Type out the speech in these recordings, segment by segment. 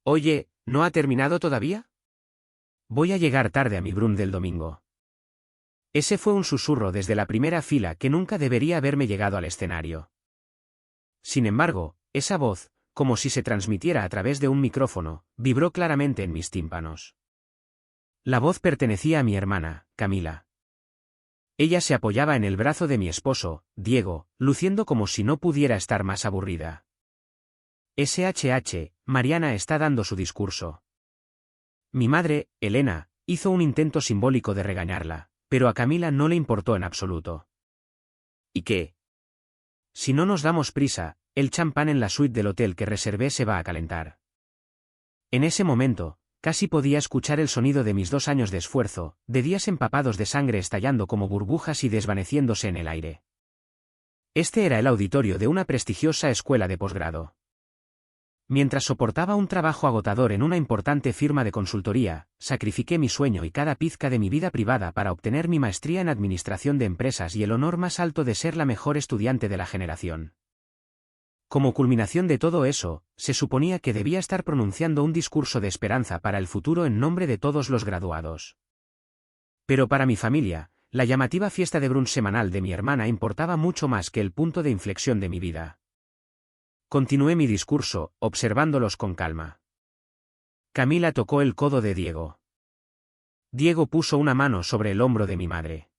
Oye, ¿no ha terminado todavía? Voy a llegar tarde a mi brunch del domingo. Ese fue un susurro desde la primera fila que nunca debería haberme llegado al escenario. Sin embargo, esa voz, como si se transmitiera a través de un micrófono, vibró claramente en mis tímpanos. La voz pertenecía a mi hermana, Camila. Ella se apoyaba en el brazo de mi esposo, Diego, luciendo como si no pudiera estar más aburrida. Mariana está dando su discurso. Mi madre, Elena, hizo un intento simbólico de regañarla, pero a Camila no le importó en absoluto. ¿Y qué? Si no nos damos prisa, el champán en la suite del hotel que reservé se va a calentar. En ese momento, casi podía escuchar el sonido de mis 2 años de esfuerzo, de días empapados de sangre estallando como burbujas y desvaneciéndose en el aire. Este era el auditorio de una prestigiosa escuela de posgrado. Mientras soportaba un trabajo agotador en una importante firma de consultoría, sacrifiqué mi sueño y cada pizca de mi vida privada para obtener mi maestría en administración de empresas y el honor más alto de ser la mejor estudiante de la generación. Como culminación de todo eso, se suponía que debía estar pronunciando un discurso de esperanza para el futuro en nombre de todos los graduados. Pero para mi familia, la llamativa fiesta de brunch semanal de mi hermana importaba mucho más que el punto de inflexión de mi vida. Continué mi discurso, observándolos con calma. Camila tocó el codo de Diego. Diego puso una mano sobre el hombro de mi madre.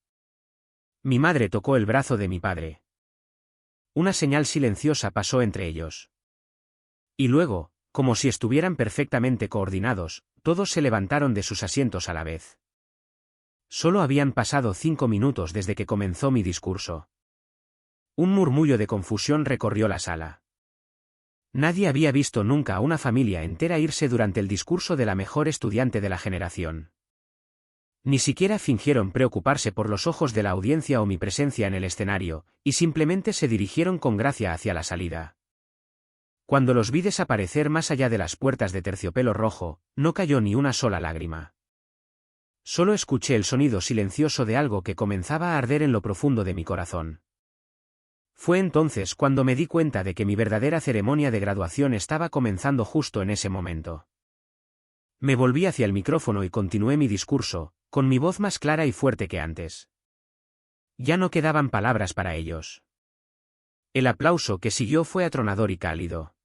Mi madre tocó el brazo de mi padre. Una señal silenciosa pasó entre ellos. Y luego, como si estuvieran perfectamente coordinados, todos se levantaron de sus asientos a la vez. Solo habían pasado 5 minutos desde que comenzó mi discurso. Un murmullo de confusión recorrió la sala. Nadie había visto nunca a una familia entera irse durante el discurso de la mejor estudiante de la generación. Ni siquiera fingieron preocuparse por los ojos de la audiencia o mi presencia en el escenario, y simplemente se dirigieron con gracia hacia la salida. Cuando los vi desaparecer más allá de las puertas de terciopelo rojo, no cayó ni una sola lágrima. Solo escuché el sonido silencioso de algo que comenzaba a arder en lo profundo de mi corazón. Fue entonces cuando me di cuenta de que mi verdadera ceremonia de graduación estaba comenzando justo en ese momento. Me volví hacia el micrófono y continué mi discurso, con mi voz más clara y fuerte que antes. Ya no quedaban palabras para ellos. El aplauso que siguió fue atronador y cálido.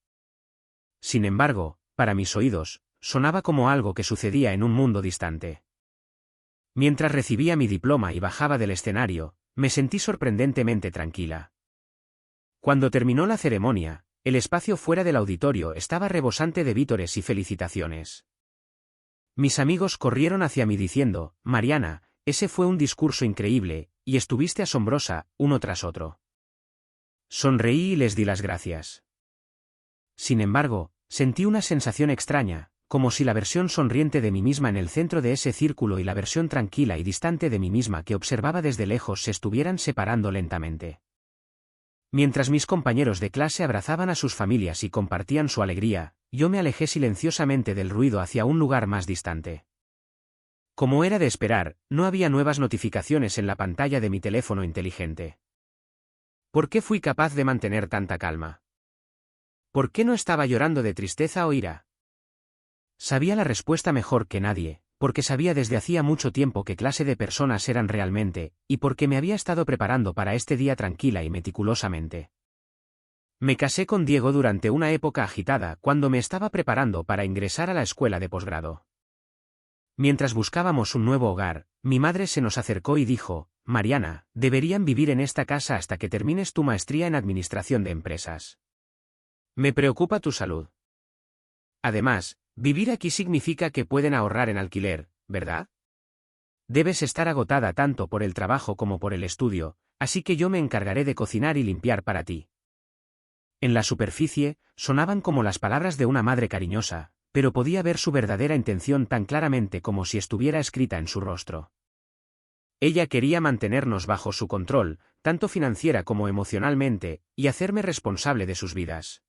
Sin embargo, para mis oídos, sonaba como algo que sucedía en un mundo distante. Mientras recibía mi diploma y bajaba del escenario, me sentí sorprendentemente tranquila. Cuando terminó la ceremonia, el espacio fuera del auditorio estaba rebosante de vítores y felicitaciones. Mis amigos corrieron hacia mí diciendo, Mariana, ese fue un discurso increíble, y estuviste asombrosa, uno tras otro. Sonreí y les di las gracias. Sin embargo, sentí una sensación extraña, como si la versión sonriente de mí misma en el centro de ese círculo y la versión tranquila y distante de mí misma que observaba desde lejos se estuvieran separando lentamente. Mientras mis compañeros de clase abrazaban a sus familias y compartían su alegría, yo me alejé silenciosamente del ruido hacia un lugar más distante. Como era de esperar, no había nuevas notificaciones en la pantalla de mi teléfono inteligente. ¿Por qué fui capaz de mantener tanta calma? ¿Por qué no estaba llorando de tristeza o ira? Sabía la respuesta mejor que nadie, porque sabía desde hacía mucho tiempo qué clase de personas eran realmente, y porque me había estado preparando para este día tranquila y meticulosamente. Me casé con Diego durante una época agitada cuando me estaba preparando para ingresar a la escuela de posgrado. Mientras buscábamos un nuevo hogar, mi madre se nos acercó y dijo, Mariana, deberían vivir en esta casa hasta que termines tu maestría en administración de empresas. Me preocupa tu salud. Además, vivir aquí significa que pueden ahorrar en alquiler, ¿verdad? Debes estar agotada tanto por el trabajo como por el estudio, así que yo me encargaré de cocinar y limpiar para ti. En la superficie, sonaban como las palabras de una madre cariñosa, pero podía ver su verdadera intención tan claramente como si estuviera escrita en su rostro. Ella quería mantenernos bajo su control, tanto financiera como emocionalmente, y hacerme responsable de sus vidas.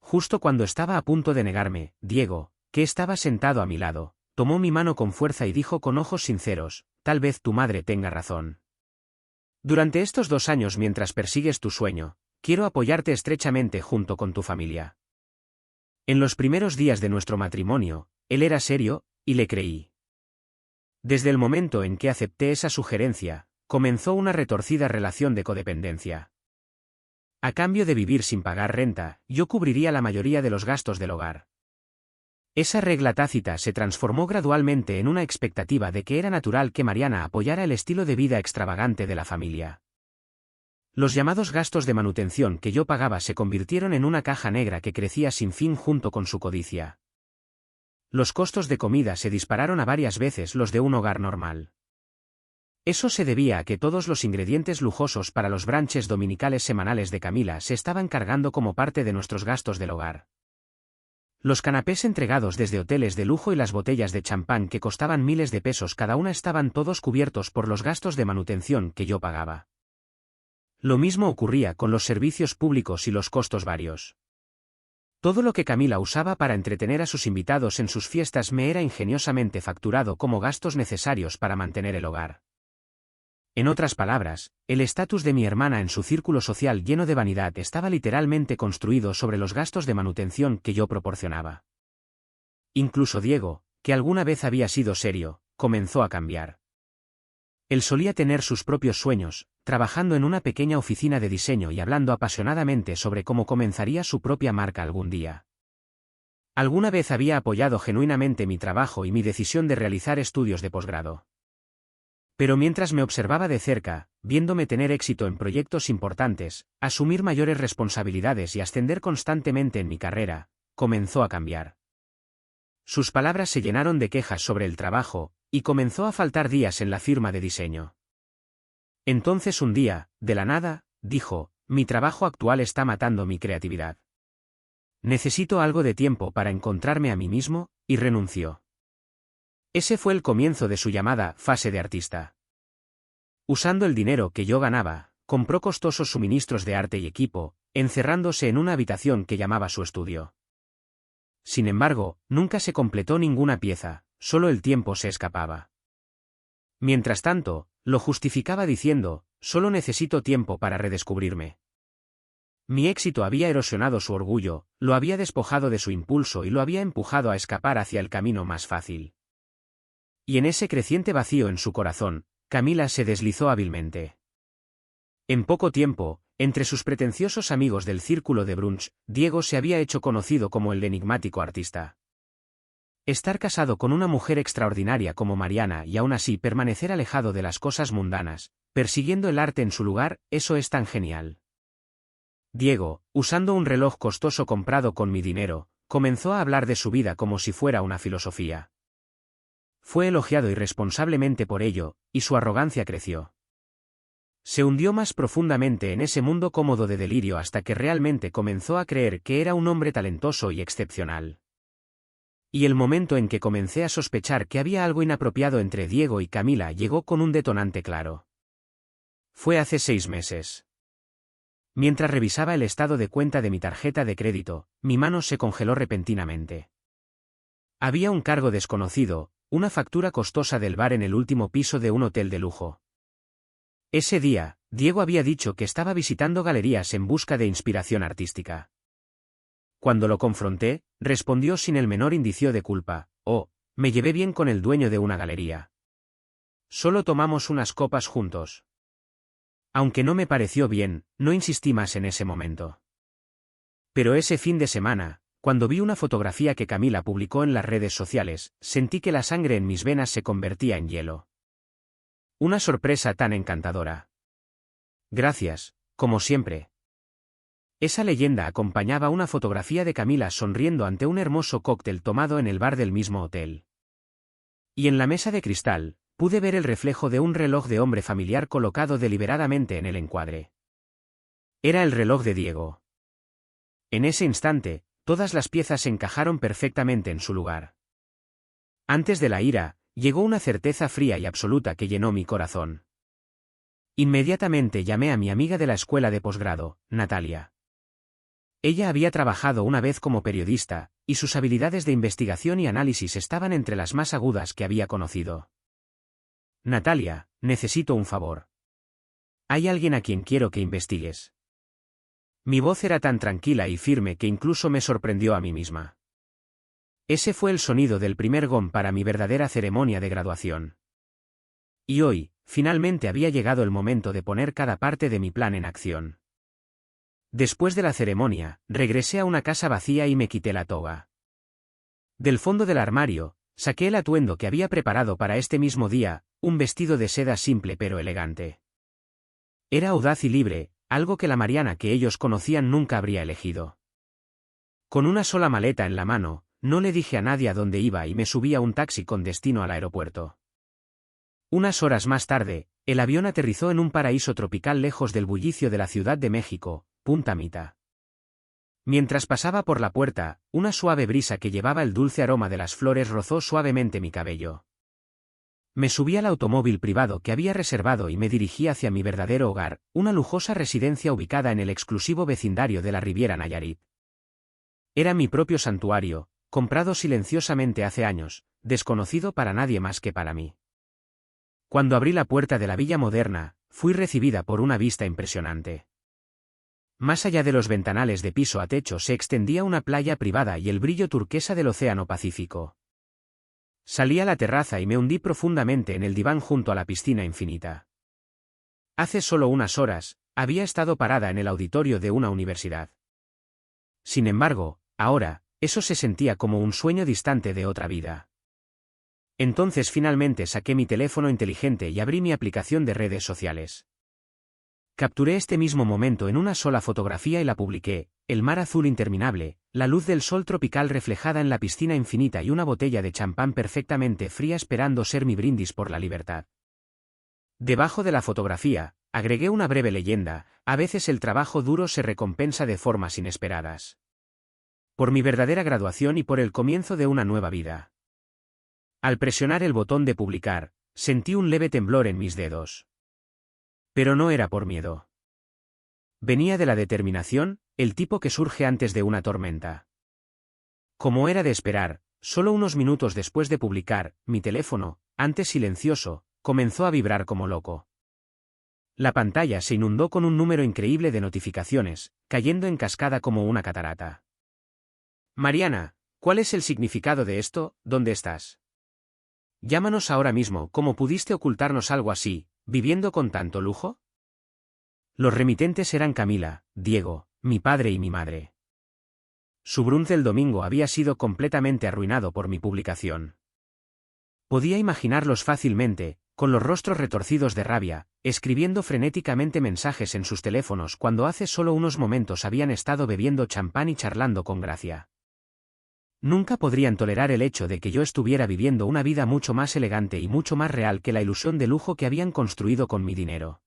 Justo cuando estaba a punto de negarme, Diego, que estaba sentado a mi lado, tomó mi mano con fuerza y dijo con ojos sinceros, tal vez tu madre tenga razón. Durante estos 2 años mientras persigues tu sueño, quiero apoyarte estrechamente junto con tu familia. En los primeros días de nuestro matrimonio, él era serio, y le creí. Desde el momento en que acepté esa sugerencia, comenzó una retorcida relación de codependencia. A cambio de vivir sin pagar renta, yo cubriría la mayoría de los gastos del hogar. Esa regla tácita se transformó gradualmente en una expectativa de que era natural que Mariana apoyara el estilo de vida extravagante de la familia. Los llamados gastos de manutención que yo pagaba se convirtieron en una caja negra que crecía sin fin junto con su codicia. Los costos de comida se dispararon a varias veces los de un hogar normal. Eso se debía a que todos los ingredientes lujosos para los brunches dominicales semanales de Camila se estaban cargando como parte de nuestros gastos del hogar. Los canapés entregados desde hoteles de lujo y las botellas de champán que costaban miles de pesos cada una estaban todos cubiertos por los gastos de manutención que yo pagaba. Lo mismo ocurría con los servicios públicos y los costos varios. Todo lo que Camila usaba para entretener a sus invitados en sus fiestas me era ingeniosamente facturado como gastos necesarios para mantener el hogar. En otras palabras, el estatus de mi hermana en su círculo social lleno de vanidad estaba literalmente construido sobre los gastos de manutención que yo proporcionaba. Incluso Diego, que alguna vez había sido serio, comenzó a cambiar. Él solía tener sus propios sueños, trabajando en una pequeña oficina de diseño y hablando apasionadamente sobre cómo comenzaría su propia marca algún día. Alguna vez había apoyado genuinamente mi trabajo y mi decisión de realizar estudios de posgrado. Pero mientras me observaba de cerca, viéndome tener éxito en proyectos importantes, asumir mayores responsabilidades y ascender constantemente en mi carrera, comenzó a cambiar. Sus palabras se llenaron de quejas sobre el trabajo, y comenzó a faltar días en la firma de diseño. Entonces un día, de la nada, dijo, mi trabajo actual está matando mi creatividad. Necesito algo de tiempo para encontrarme a mí mismo, y renunció. Ese fue el comienzo de su llamada fase de artista. Usando el dinero que yo ganaba, compró costosos suministros de arte y equipo, encerrándose en una habitación que llamaba su estudio. Sin embargo, nunca se completó ninguna pieza, solo el tiempo se escapaba. Mientras tanto, lo justificaba diciendo, solo necesito tiempo para redescubrirme. Mi éxito había erosionado su orgullo, lo había despojado de su impulso y lo había empujado a escapar hacia el camino más fácil. Y en ese creciente vacío en su corazón, Camila se deslizó hábilmente. En poco tiempo, entre sus pretenciosos amigos del círculo de brunch, Diego se había hecho conocido como el enigmático artista. Estar casado con una mujer extraordinaria como Mariana y aún así permanecer alejado de las cosas mundanas, persiguiendo el arte en su lugar, eso es tan genial. Diego, usando un reloj costoso comprado con mi dinero, comenzó a hablar de su vida como si fuera una filosofía. Fue elogiado irresponsablemente por ello, y su arrogancia creció. Se hundió más profundamente en ese mundo cómodo de delirio hasta que realmente comenzó a creer que era un hombre talentoso y excepcional. Y el momento en que comencé a sospechar que había algo inapropiado entre Diego y Camila llegó con un detonante claro. Fue hace 6 meses. Mientras revisaba el estado de cuenta de mi tarjeta de crédito, mi mano se congeló repentinamente. Había un cargo desconocido, una factura costosa del bar en el último piso de un hotel de lujo. Ese día, Diego había dicho que estaba visitando galerías en busca de inspiración artística. Cuando lo confronté, respondió sin el menor indicio de culpa, oh, me llevé bien con el dueño de una galería. Solo tomamos unas copas juntos. Aunque no me pareció bien, no insistí más en ese momento. Pero ese fin de semana, cuando vi una fotografía que Camila publicó en las redes sociales, sentí que la sangre en mis venas se convertía en hielo. Una sorpresa tan encantadora. Gracias, como siempre. Esa leyenda acompañaba una fotografía de Camila sonriendo ante un hermoso cóctel tomado en el bar del mismo hotel. Y en la mesa de cristal, pude ver el reflejo de un reloj de hombre familiar colocado deliberadamente en el encuadre. Era el reloj de Diego. En ese instante, todas las piezas encajaron perfectamente en su lugar. Antes de la ira, llegó una certeza fría y absoluta que llenó mi corazón. Inmediatamente llamé a mi amiga de la escuela de posgrado, Natalia. Ella había trabajado una vez como periodista, y sus habilidades de investigación y análisis estaban entre las más agudas que había conocido. Natalia, necesito un favor. Hay alguien a quien quiero que investigues. Mi voz era tan tranquila y firme que incluso me sorprendió a mí misma. Ese fue el sonido del primer gong para mi verdadera ceremonia de graduación. Y hoy, finalmente había llegado el momento de poner cada parte de mi plan en acción. Después de la ceremonia, regresé a una casa vacía y me quité la toga. Del fondo del armario, saqué el atuendo que había preparado para este mismo día, un vestido de seda simple pero elegante. Era audaz y libre, algo que la Mariana que ellos conocían nunca habría elegido. Con una sola maleta en la mano, no le dije a nadie a dónde iba y me subí a un taxi con destino al aeropuerto. Unas horas más tarde, el avión aterrizó en un paraíso tropical lejos del bullicio de la Ciudad de México, Punta Mita. Mientras pasaba por la puerta, una suave brisa que llevaba el dulce aroma de las flores rozó suavemente mi cabello. Me subí al automóvil privado que había reservado y me dirigí hacia mi verdadero hogar, una lujosa residencia ubicada en el exclusivo vecindario de la Riviera Nayarit. Era mi propio santuario, comprado silenciosamente hace años, desconocido para nadie más que para mí. Cuando abrí la puerta de la villa moderna, fui recibida por una vista impresionante. Más allá de los ventanales de piso a techo se extendía una playa privada y el brillo turquesa del Océano Pacífico. Salí a la terraza y me hundí profundamente en el diván junto a la piscina infinita. Hace solo unas horas, había estado parada en el auditorio de una universidad. Sin embargo, ahora, eso se sentía como un sueño distante de otra vida. Entonces finalmente saqué mi teléfono inteligente y abrí mi aplicación de redes sociales. Capturé este mismo momento en una sola fotografía y la publiqué, el mar azul interminable, la luz del sol tropical reflejada en la piscina infinita y una botella de champán perfectamente fría esperando ser mi brindis por la libertad. Debajo de la fotografía, agregué una breve leyenda: a veces el trabajo duro se recompensa de formas inesperadas. Por mi verdadera graduación y por el comienzo de una nueva vida. Al presionar el botón de publicar, sentí un leve temblor en mis dedos. Pero no era por miedo. Venía de la determinación, el tipo que surge antes de una tormenta. Como era de esperar, solo unos minutos después de publicar, mi teléfono, antes silencioso, comenzó a vibrar como loco. La pantalla se inundó con un número increíble de notificaciones, cayendo en cascada como una catarata. Mariana, ¿cuál es el significado de esto? ¿Dónde estás? Llámanos ahora mismo. ¿Cómo pudiste ocultarnos algo así, viviendo con tanto lujo? Los remitentes eran Camila, Diego, mi padre y mi madre. Su brunch del domingo había sido completamente arruinado por mi publicación. Podía imaginarlos fácilmente, con los rostros retorcidos de rabia, escribiendo frenéticamente mensajes en sus teléfonos cuando hace solo unos momentos habían estado bebiendo champán y charlando con gracia. Nunca podrían tolerar el hecho de que yo estuviera viviendo una vida mucho más elegante y mucho más real que la ilusión de lujo que habían construido con mi dinero.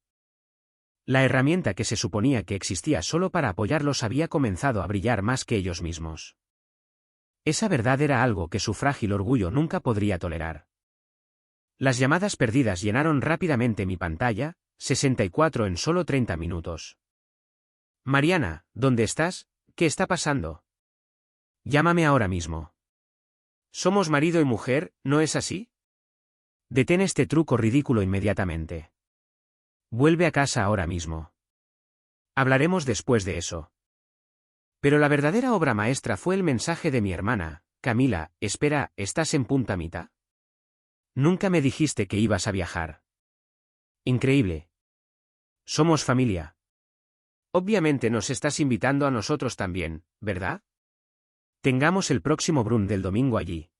La herramienta que se suponía que existía solo para apoyarlos había comenzado a brillar más que ellos mismos. Esa verdad era algo que su frágil orgullo nunca podría tolerar. Las llamadas perdidas llenaron rápidamente mi pantalla, 64 en solo 30 minutos. Mariana, ¿dónde estás? ¿Qué está pasando? Llámame ahora mismo. Somos marido y mujer, ¿no es así? Detén este truco ridículo inmediatamente. Vuelve a casa ahora mismo. Hablaremos después de eso. Pero la verdadera obra maestra fue el mensaje de mi hermana: Camila, espera, ¿estás en Punta Mita? Nunca me dijiste que ibas a viajar. Increíble. Somos familia. Obviamente nos estás invitando a nosotros también, ¿verdad? Tengamos el próximo brunch del domingo allí.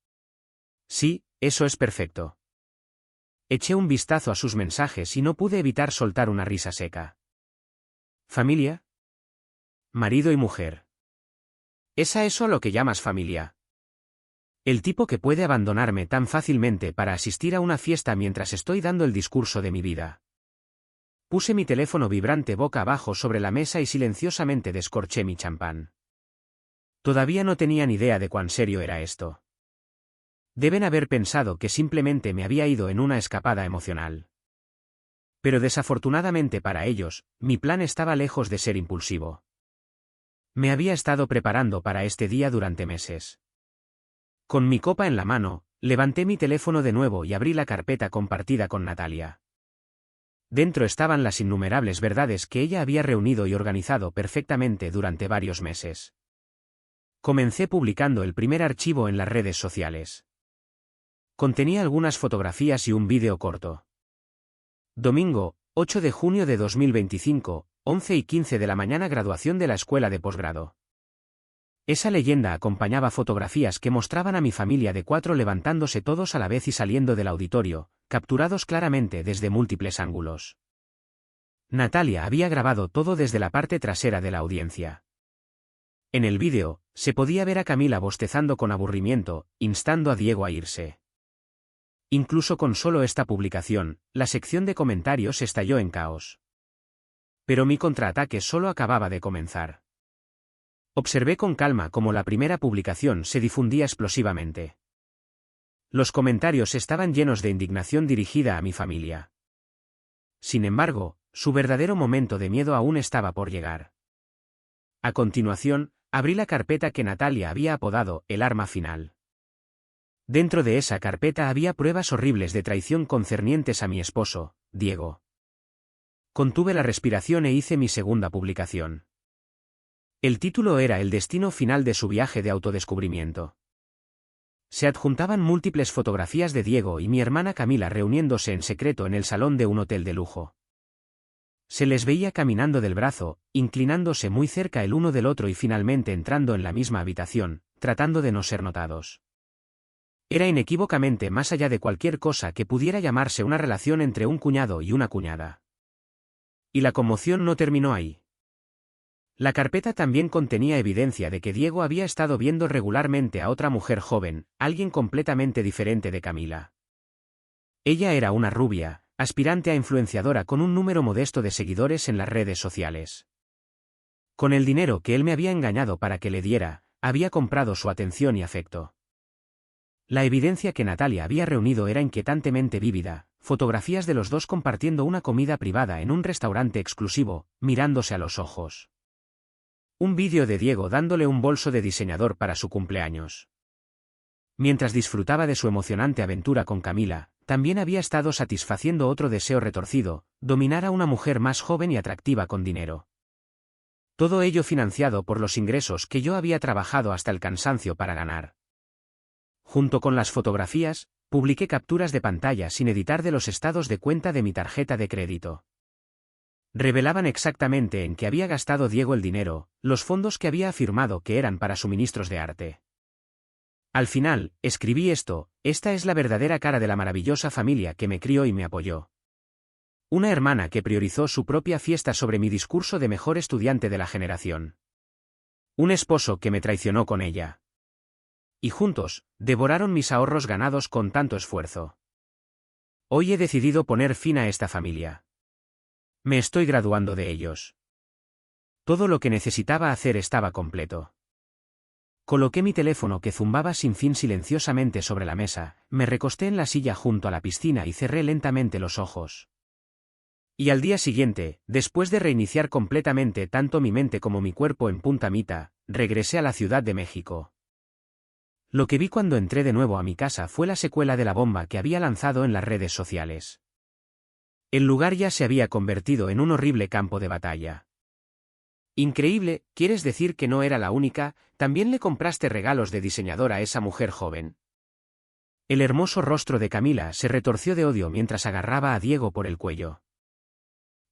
Sí, eso es perfecto. Eché un vistazo a sus mensajes y no pude evitar soltar una risa seca. ¿Familia? Marido y mujer. ¿Es a eso lo que llamas familia? El tipo que puede abandonarme tan fácilmente para asistir a una fiesta mientras estoy dando el discurso de mi vida. Puse mi teléfono vibrante boca abajo sobre la mesa y silenciosamente descorché mi champán. Todavía no tenía ni idea de cuán serio era esto. Deben haber pensado que simplemente me había ido en una escapada emocional. Pero desafortunadamente para ellos, mi plan estaba lejos de ser impulsivo. Me había estado preparando para este día durante meses. Con mi copa en la mano, levanté mi teléfono de nuevo y abrí la carpeta compartida con Natalia. Dentro estaban las innumerables verdades que ella había reunido y organizado perfectamente durante varios meses. Comencé publicando el primer archivo en las redes sociales. Contenía algunas fotografías y un vídeo corto. Domingo, 8 de junio de 2025, 11:15 de la mañana, graduación de la escuela de posgrado. Esa leyenda acompañaba fotografías que mostraban a mi familia de 4 levantándose todos a la vez y saliendo del auditorio, capturados claramente desde múltiples ángulos. Natalia había grabado todo desde la parte trasera de la audiencia. En el vídeo, se podía ver a Camila bostezando con aburrimiento, instando a Diego a irse. Incluso con solo esta publicación, la sección de comentarios estalló en caos. Pero mi contraataque solo acababa de comenzar. Observé con calma cómo la primera publicación se difundía explosivamente. Los comentarios estaban llenos de indignación dirigida a mi familia. Sin embargo, su verdadero momento de miedo aún estaba por llegar. A continuación, abrí la carpeta que Natalia había apodado el arma final. Dentro de esa carpeta había pruebas horribles de traición concernientes a mi esposo, Diego. Contuve la respiración e hice mi segunda publicación. El título era el destino final de su viaje de autodescubrimiento. Se adjuntaban múltiples fotografías de Diego y mi hermana Camila reuniéndose en secreto en el salón de un hotel de lujo. Se les veía caminando del brazo, inclinándose muy cerca el uno del otro y finalmente entrando en la misma habitación, tratando de no ser notados. Era inequívocamente más allá de cualquier cosa que pudiera llamarse una relación entre un cuñado y una cuñada. Y la conmoción no terminó ahí. La carpeta también contenía evidencia de que Diego había estado viendo regularmente a otra mujer joven, alguien completamente diferente de Camila. Ella era una rubia, aspirante a influenciadora con un número modesto de seguidores en las redes sociales. Con el dinero que él me había engañado para que le diera, había comprado su atención y afecto. La evidencia que Natalia había reunido era inquietantemente vívida, fotografías de los dos compartiendo una comida privada en un restaurante exclusivo, mirándose a los ojos. Un vídeo de Diego dándole un bolso de diseñador para su cumpleaños. Mientras disfrutaba de su emocionante aventura con Camila, también había estado satisfaciendo otro deseo retorcido, dominar a una mujer más joven y atractiva con dinero. Todo ello financiado por los ingresos que yo había trabajado hasta el cansancio para ganar. Junto con las fotografías, publiqué capturas de pantalla sin editar de los estados de cuenta de mi tarjeta de crédito. Revelaban exactamente en qué había gastado Diego el dinero, los fondos que había afirmado que eran para suministros de arte. Al final, escribí esto: esta es la verdadera cara de la maravillosa familia que me crió y me apoyó. Una hermana que priorizó su propia fiesta sobre mi discurso de mejor estudiante de la generación. Un esposo que me traicionó con ella. Y juntos, devoraron mis ahorros ganados con tanto esfuerzo. Hoy he decidido poner fin a esta familia. Me estoy graduando de ellos. Todo lo que necesitaba hacer estaba completo. Coloqué mi teléfono que zumbaba sin fin silenciosamente sobre la mesa, me recosté en la silla junto a la piscina y cerré lentamente los ojos. Y al día siguiente, después de reiniciar completamente tanto mi mente como mi cuerpo en Punta Mita, regresé a la Ciudad de México. Lo que vi cuando entré de nuevo a mi casa fue la secuela de la bomba que había lanzado en las redes sociales. El lugar ya se había convertido en un horrible campo de batalla. Increíble, ¿quieres decir que no era la única? ¿También le compraste regalos de diseñador a esa mujer joven? El hermoso rostro de Camila se retorció de odio mientras agarraba a Diego por el cuello.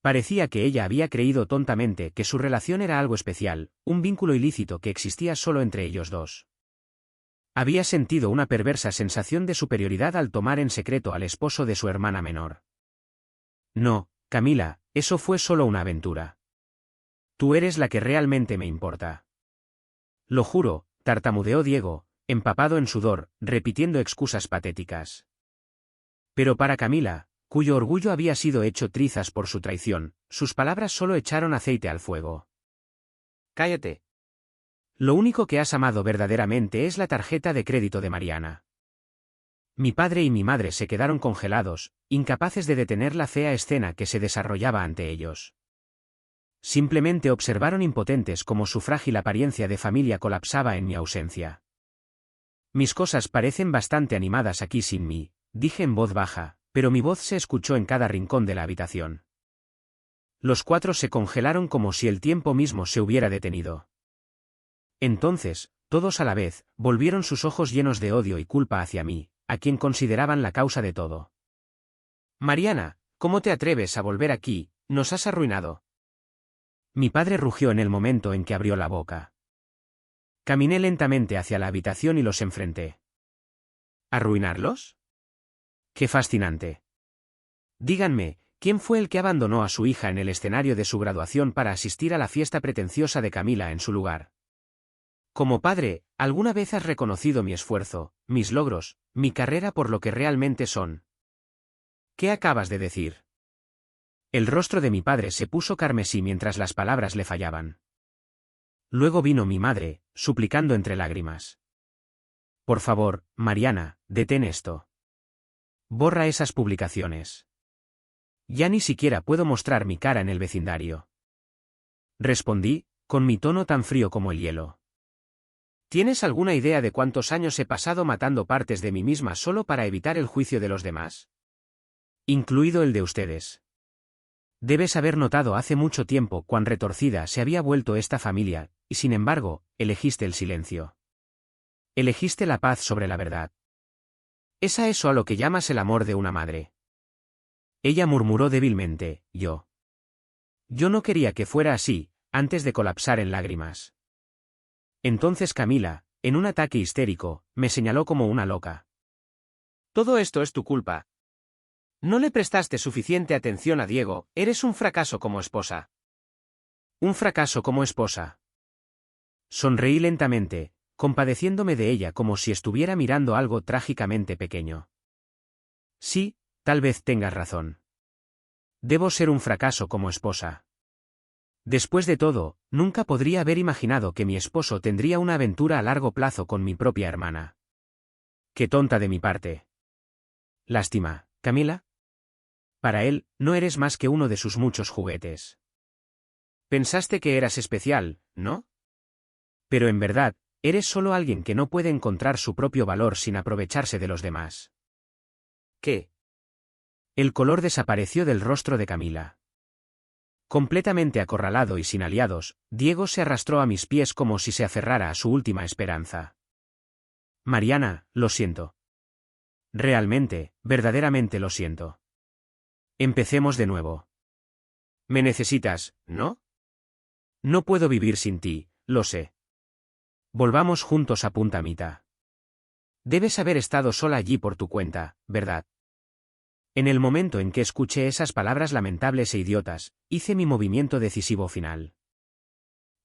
Parecía que ella había creído tontamente que su relación era algo especial, un vínculo ilícito que existía solo entre ellos dos. Había sentido una perversa sensación de superioridad al tomar en secreto al esposo de su hermana menor. No, Camila, eso fue solo una aventura. Tú eres la que realmente me importa. Lo juro, tartamudeó Diego, empapado en sudor, repitiendo excusas patéticas. Pero para Camila, cuyo orgullo había sido hecho trizas por su traición, sus palabras solo echaron aceite al fuego. Cállate. Lo único que has amado verdaderamente es la tarjeta de crédito de Mariana. Mi padre y mi madre se quedaron congelados, incapaces de detener la fea escena que se desarrollaba ante ellos. Simplemente observaron impotentes cómo su frágil apariencia de familia colapsaba en mi ausencia. Mis cosas parecen bastante animadas aquí sin mí, dije en voz baja, pero mi voz se escuchó en cada rincón de la habitación. Los 4 se congelaron como si el tiempo mismo se hubiera detenido. Entonces, todos a la vez, volvieron sus ojos llenos de odio y culpa hacia mí, a quien consideraban la causa de todo. Mariana, ¿cómo te atreves a volver aquí? Nos has arruinado. Mi padre rugió en el momento en que abrió la boca. Caminé lentamente hacia la habitación y los enfrenté. ¿Arruinarlos? ¡Qué fascinante! Díganme, ¿quién fue el que abandonó a su hija en el escenario de su graduación para asistir a la fiesta pretenciosa de Camila en su lugar? Como padre, ¿alguna vez has reconocido mi esfuerzo, mis logros, mi carrera por lo que realmente son? ¿Qué acabas de decir? El rostro de mi padre se puso carmesí mientras las palabras le fallaban. Luego vino mi madre, suplicando entre lágrimas. Por favor, Mariana, detén esto. Borra esas publicaciones. Ya ni siquiera puedo mostrar mi cara en el vecindario. Respondí, con mi tono tan frío como el hielo. ¿Tienes alguna idea de cuántos años he pasado matando partes de mí misma solo para evitar el juicio de los demás? Incluido el de ustedes. Debes haber notado hace mucho tiempo cuán retorcida se había vuelto esta familia, y sin embargo, elegiste el silencio. Elegiste la paz sobre la verdad. ¿Es a eso a lo que llamas el amor de una madre? Ella murmuró débilmente, Yo no quería que fuera así, antes de colapsar en lágrimas. Entonces Camila, en un ataque histérico, me señaló como una loca. Todo esto es tu culpa. No le prestaste suficiente atención a Diego, eres un fracaso como esposa. Un fracaso como esposa. Sonreí lentamente, compadeciéndome de ella como si estuviera mirando algo trágicamente pequeño. Sí, tal vez tengas razón. Debo ser un fracaso como esposa. Después de todo, nunca podría haber imaginado que mi esposo tendría una aventura a largo plazo con mi propia hermana. Qué tonta de mi parte. Lástima, Camila. Para él, no eres más que uno de sus muchos juguetes. Pensaste que eras especial, ¿no? Pero en verdad, eres solo alguien que no puede encontrar su propio valor sin aprovecharse de los demás. ¿Qué? El color desapareció del rostro de Camila. Completamente acorralado y sin aliados, Diego se arrastró a mis pies como si se aferrara a su última esperanza. Mariana, lo siento. Realmente, verdaderamente lo siento. Empecemos de nuevo. Me necesitas, ¿no? No puedo vivir sin ti, lo sé. Volvamos juntos a Punta Mita. Debes haber estado sola allí por tu cuenta, ¿verdad? En el momento en que escuché esas palabras lamentables e idiotas, hice mi movimiento decisivo final.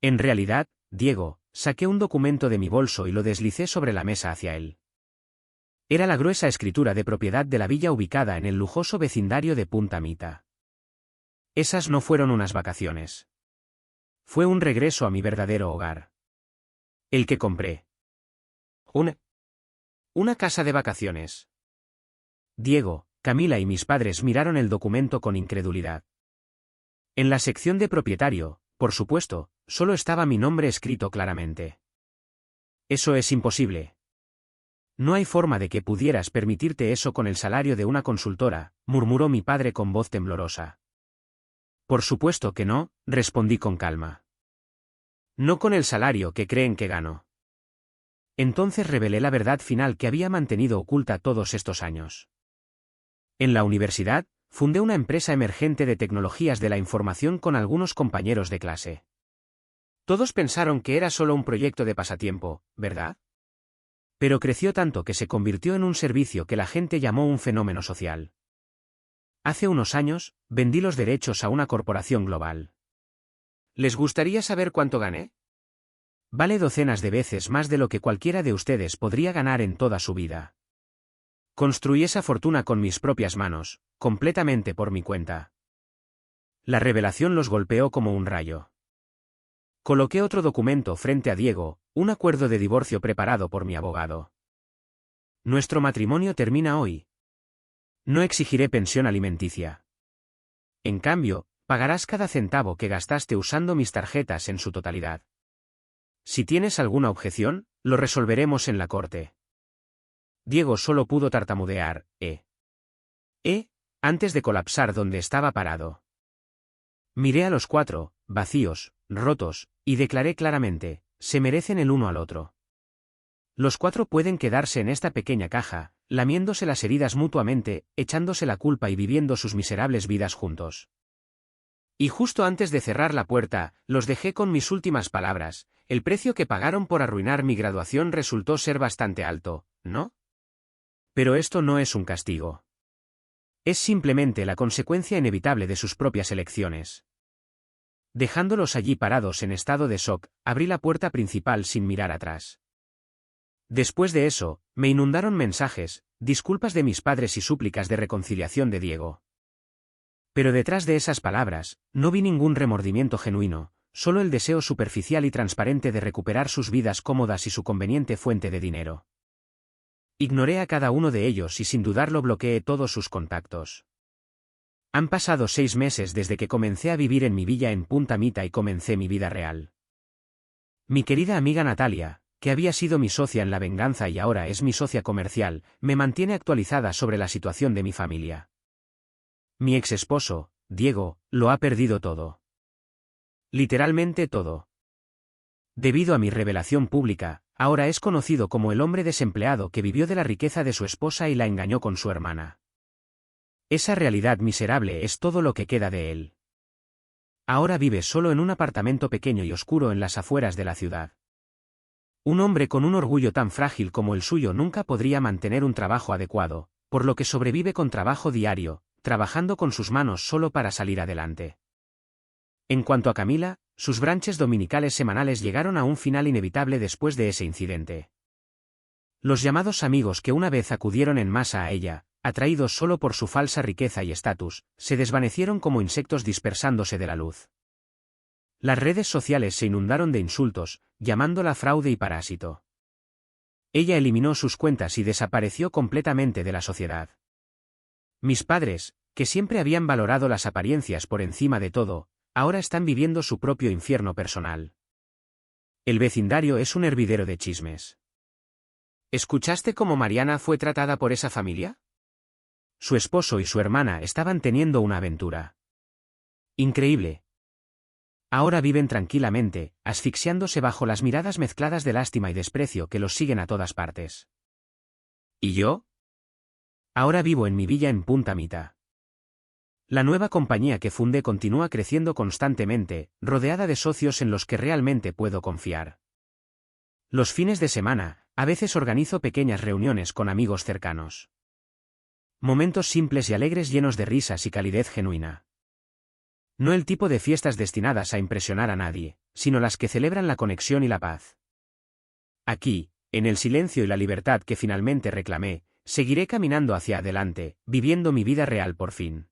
En realidad, Diego, saqué un documento de mi bolso y lo deslicé sobre la mesa hacia él. Era la gruesa escritura de propiedad de la villa ubicada en el lujoso vecindario de Punta Mita. Esas no fueron unas vacaciones. Fue un regreso a mi verdadero hogar. El que compré. Una casa de vacaciones. Diego, Camila y mis padres miraron el documento con incredulidad. En la sección de propietario, por supuesto, solo estaba mi nombre escrito claramente. Eso es imposible. No hay forma de que pudieras permitirte eso con el salario de una consultora, murmuró mi padre con voz temblorosa. Por supuesto que no, respondí con calma. No con el salario que creen que gano. Entonces revelé la verdad final que había mantenido oculta todos estos años. En la universidad, fundé una empresa emergente de tecnologías de la información con algunos compañeros de clase. Todos pensaron que era solo un proyecto de pasatiempo, ¿verdad? Pero creció tanto que se convirtió en un servicio que la gente llamó un fenómeno social. Hace unos años, vendí los derechos a una corporación global. ¿Les gustaría saber cuánto gané? Vale docenas de veces más de lo que cualquiera de ustedes podría ganar en toda su vida. Construí esa fortuna con mis propias manos, completamente por mi cuenta. La revelación los golpeó como un rayo. Coloqué otro documento frente a Diego, un acuerdo de divorcio preparado por mi abogado. Nuestro matrimonio termina hoy. No exigiré pensión alimenticia. En cambio, pagarás cada centavo que gastaste usando mis tarjetas en su totalidad. Si tienes alguna objeción, lo resolveremos en la corte. Diego solo pudo tartamudear, antes de colapsar donde estaba parado. Miré a los cuatro, vacíos, rotos, y declaré claramente, se merecen el uno al otro. Los 4 pueden quedarse en esta pequeña caja, lamiéndose las heridas mutuamente, echándose la culpa y viviendo sus miserables vidas juntos. Y justo antes de cerrar la puerta, los dejé con mis últimas palabras: el precio que pagaron por arruinar mi graduación resultó ser bastante alto, ¿no? Pero esto no es un castigo. Es simplemente la consecuencia inevitable de sus propias elecciones. Dejándolos allí parados en estado de shock, abrí la puerta principal sin mirar atrás. Después de eso, me inundaron mensajes, disculpas de mis padres y súplicas de reconciliación de Diego. Pero detrás de esas palabras, no vi ningún remordimiento genuino, solo el deseo superficial y transparente de recuperar sus vidas cómodas y su conveniente fuente de dinero. Ignoré a cada uno de ellos y sin dudarlo bloqueé todos sus contactos. Han pasado 6 meses desde que comencé a vivir en mi villa en Punta Mita y comencé mi vida real. Mi querida amiga Natalia, que había sido mi socia en la venganza y ahora es mi socia comercial, me mantiene actualizada sobre la situación de mi familia. Mi ex esposo, Diego, lo ha perdido todo. Literalmente todo. Debido a mi revelación pública, ahora es conocido como el hombre desempleado que vivió de la riqueza de su esposa y la engañó con su hermana. Esa realidad miserable es todo lo que queda de él. Ahora vive solo en un apartamento pequeño y oscuro en las afueras de la ciudad. Un hombre con un orgullo tan frágil como el suyo nunca podría mantener un trabajo adecuado, por lo que sobrevive con trabajo diario, trabajando con sus manos solo para salir adelante. En cuanto a Camila, sus brunches dominicales semanales llegaron a un final inevitable después de ese incidente. Los llamados amigos que una vez acudieron en masa a ella, atraídos solo por su falsa riqueza y estatus, se desvanecieron como insectos dispersándose de la luz. Las redes sociales se inundaron de insultos, llamándola fraude y parásito. Ella eliminó sus cuentas y desapareció completamente de la sociedad. Mis padres, que siempre habían valorado las apariencias por encima de todo, ahora están viviendo su propio infierno personal. El vecindario es un hervidero de chismes. ¿Escuchaste cómo Mariana fue tratada por esa familia? Su esposo y su hermana estaban teniendo una aventura. Increíble. Ahora viven tranquilamente, asfixiándose bajo las miradas mezcladas de lástima y desprecio que los siguen a todas partes. ¿Y yo? Ahora vivo en mi villa en Punta Mita. La nueva compañía que fundé continúa creciendo constantemente, rodeada de socios en los que realmente puedo confiar. Los fines de semana, a veces organizo pequeñas reuniones con amigos cercanos. Momentos simples y alegres llenos de risas y calidez genuina. No el tipo de fiestas destinadas a impresionar a nadie, sino las que celebran la conexión y la paz. Aquí, en el silencio y la libertad que finalmente reclamé, seguiré caminando hacia adelante, viviendo mi vida real por fin.